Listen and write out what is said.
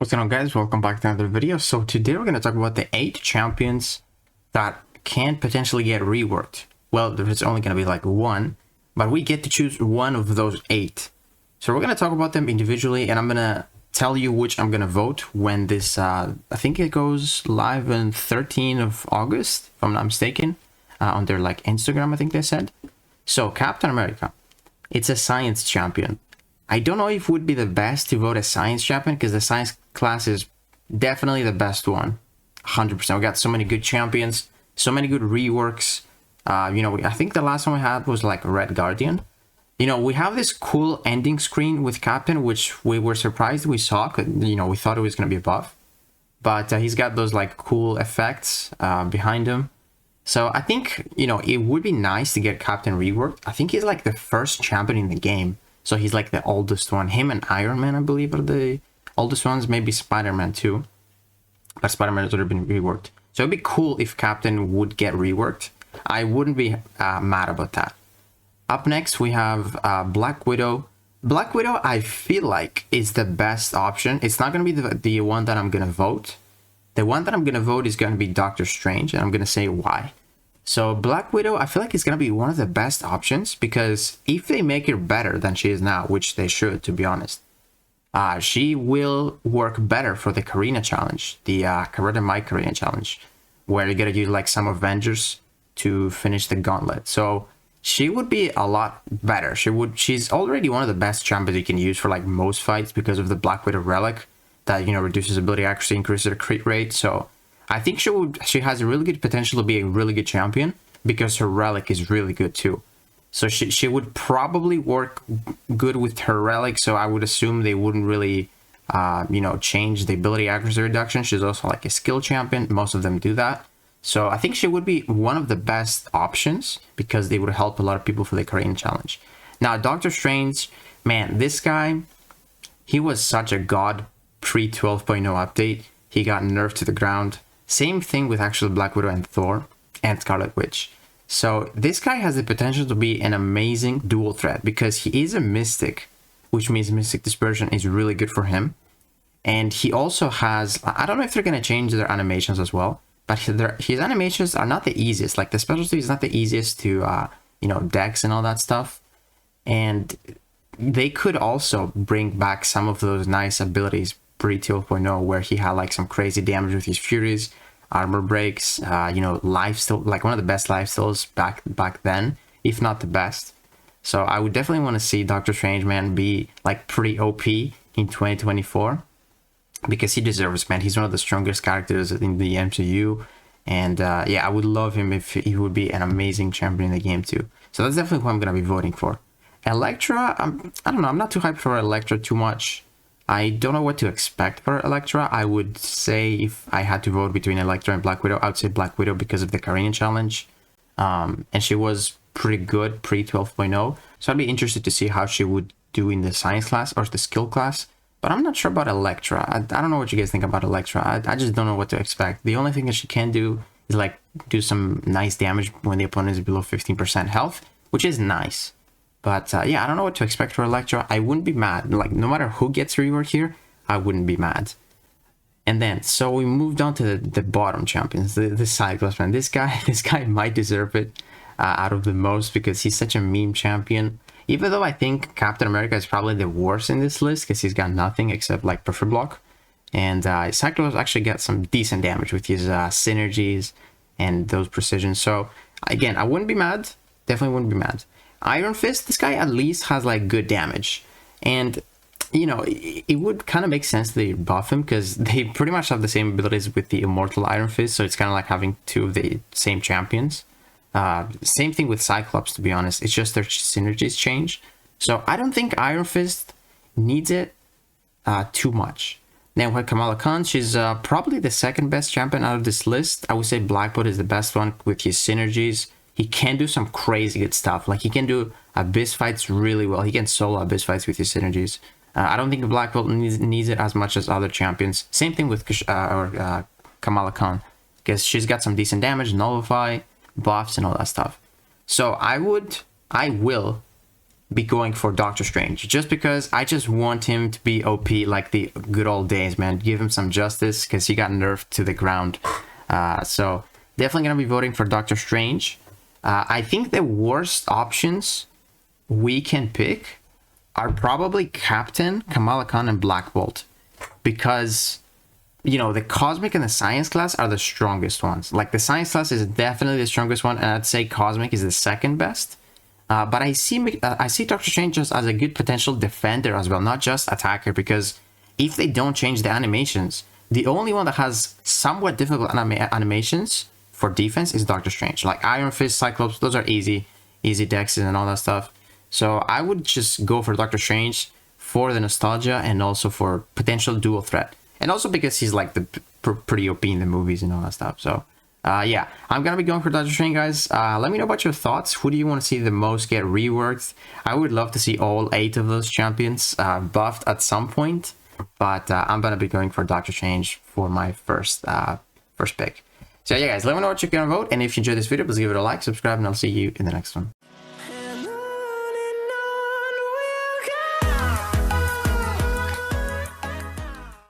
What's going on, guys? Welcome back to another video. So today we're going to talk about the 8 champions that can potentially get reworked. Well, there's only going to be like one, but we get to choose one of those 8. So we're going to talk about them individually, and I'm going to tell you which I'm going to vote when this, I think it goes live on 13th of August, if I'm not mistaken, on their like Instagram, I think they said. So Captain America, it's a science champion. I don't know if it would be the best to vote a science champion because the science class is definitely the best one. 100%. We got so many good champions, so many good reworks. I think the last one we had was like Red Guardian. We have this cool ending screen with Captain, which we were surprised we saw. We thought it was going to be a buff. But he's got those like cool effects behind him. So I think, it would be nice to get Captain reworked. I think he's like the first champion in the game. So he's like the oldest one. Him and Iron Man, I believe, are the oldest ones. Maybe Spider-Man too. But Spider-Man has already been reworked. So it'd be cool if Captain would get reworked. I wouldn't be mad about that. Up next, we have Black Widow. Black Widow, I feel like, is the best option. It's not going to be the one that I'm going to vote. The one that I'm going to vote is going to be Doctor Strange, and I'm going to say why. So Black Widow, I feel like it's going to be one of the best options because if they make her better than she is now, which they should, to be honest, she will work better for the Karina challenge, the Karate My Karina challenge, where you got to use like some Avengers to finish the gauntlet. So she would be a lot better. She's already one of the best champions you can use for like most fights because of the Black Widow relic that, reduces ability accuracy, increases her crit rate. So I think she has a really good potential to be a really good champion because her relic is really good too. So she would probably work good with her relic. So I would assume they wouldn't really, change the ability accuracy reduction. She's also like a skill champion. Most of them do that. So I think she would be one of the best options because they would help a lot of people for the Korean challenge. Now, Doctor Strange, man, this guy, he was such a god pre 12.0 update. He got nerfed to the ground. Same thing with actually Black Widow and Thor and Scarlet Witch. So this guy has the potential to be an amazing dual threat because he is a mystic, which means mystic dispersion is really good for him. And he also has, I don't know if they're going to change their animations as well, but his animations are not the easiest. Like the specialty is not the easiest to, dex and all that stuff. And they could also bring back some of those nice abilities pre 12.0 where he had like some crazy damage with his furies, armor breaks, lifesteal, like one of the best lifesteals back then, if not the best. So I would definitely want to see Doctor Strange, man, be like pretty OP in 2024 because he deserves, man. He's one of the strongest characters in the MCU, and I would love him if he would be an amazing champion in the game too. So that's definitely who I'm gonna be voting for. Electra, I don't know, I'm not too hyped for Electra too much. I don't know what to expect for Electra. I would say if I had to vote between Electra and Black Widow, I would say Black Widow because of the Karina challenge. And she was pretty good pre 12.0. So I'd be interested to see how she would do in the science class or the skill class. But I'm not sure about Electra. I don't know what you guys think about Electra. I just don't know what to expect. The only thing that she can do is like do some nice damage when the opponent is below 15% health, which is nice. But I don't know what to expect for Electra. I wouldn't be mad. Like, no matter who gets reworked here, I wouldn't be mad. And then, so we moved on to the bottom champions, the Cyclops, man. This guy might deserve it out of the most because he's such a meme champion. Even though I think Captain America is probably the worst in this list because he's got nothing except like Prefer Block. And Cyclops actually got some decent damage with his synergies and those precisions. So, again, I wouldn't be mad. Definitely wouldn't be mad. Iron Fist, this guy at least has like good damage, and it would kind of make sense that they buff him because they pretty much have the same abilities with the Immortal Iron Fist, so it's kind of like having two of the same champions. Same thing with Cyclops, to be honest. It's just their synergies change, so I don't think Iron Fist needs it too much. Now with Kamala Khan, she's probably the second best champion out of this list. I would say Blackbolt is the best one with his synergies. He can do some crazy good stuff. Like, he can do abyss fights really well. He can solo abyss fights with his synergies. I don't think Black Bolt needs it as much as other champions. Same thing with Kamala Khan, because she's got some decent damage, nullify, buffs, and all that stuff. So I will be going for Doctor Strange, just because I just want him to be OP like the good old days, man. Give him some justice, because he got nerfed to the ground. So definitely gonna be voting for Doctor Strange. I think the worst options we can pick are probably Captain, Kamala Khan, and Black Bolt, because, you know, the Cosmic and the Science class are the strongest ones. Like, the Science class is definitely the strongest one, and I'd say Cosmic is the second best. But I see Doctor Strange just as a good potential defender as well, not just attacker, because if they don't change the animations, the only one that has somewhat difficult animations for defense is Doctor Strange. Like Iron Fist, Cyclops, those are easy dexes and all that stuff. So I would just go for Doctor Strange for the nostalgia and also for potential dual threat. And also because he's like the pretty OP in the movies and all that stuff. So yeah, I'm gonna be going for Doctor Strange, guys. Let me know about your thoughts. Who do you want to see the most get reworked? I would love to see all 8 of those champions buffed at some point, but I'm gonna be going for Doctor Strange for my first pick. So yeah, guys, let me know what you're gonna vote, and if you enjoyed this video, please give it a like, subscribe, and I'll see you in the next one.